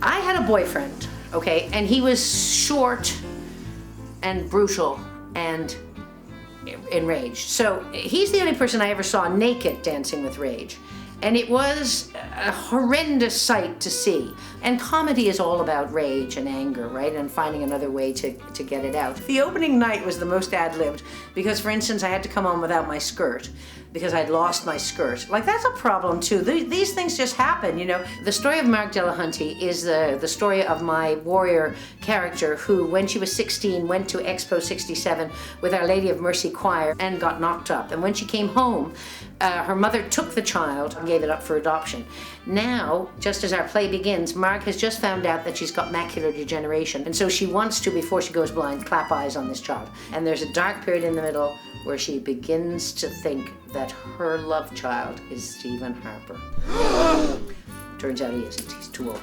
I had a boyfriend, okay, and he was short and brutal and enraged. So he's the only person I ever saw naked dancing with rage. And it was a horrendous sight to see. And comedy is all about rage and anger, right? And finding another way to get it out. The opening night was the most ad-libbed because, for instance, I had to come on without my skirt because I'd lost my skirt. Like, that's a problem too. These things just happen, you know. The story of Marg Delahunty is the story of my warrior character who, when she was 16, went to Expo 67 with Our Lady of Mercy Choir and got knocked up. And when she came home, her mother took the child and gave it up for adoption. Now, just as our play begins, Marg has just found out that she's got macular degeneration. And so she wants to, before she goes blind, clap eyes on this child. And there's a dark period in the middle where she begins to think that her love child is Stephen Harper. Turns out he isn't, he's too old.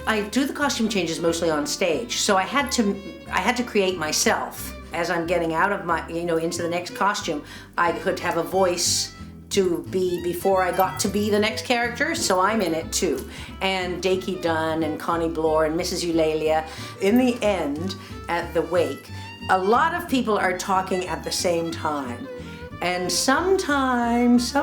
I do the costume changes mostly on stage, so I had to create myself. As I'm getting out of my, into the next costume, I could have a voice to be before I got to be the next character, so I'm in it too. And Dakey Dunn and Connie Blore and Mrs. Eulalia. In the end, at the wake, a lot of people are talking at the same time. And sometimes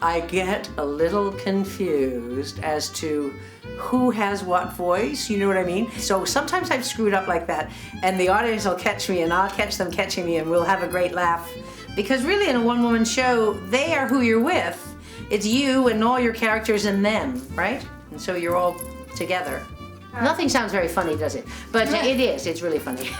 I get a little confused as to who has what voice, you know what I mean? So sometimes I've screwed up like that, and the audience will catch me and I'll catch them catching me and we'll have a great laugh. Because really in a one-woman show, they are who you're with. It's you and all your characters and them, right? And so you're all together. Nothing sounds very funny, does it? But it is, it's really funny.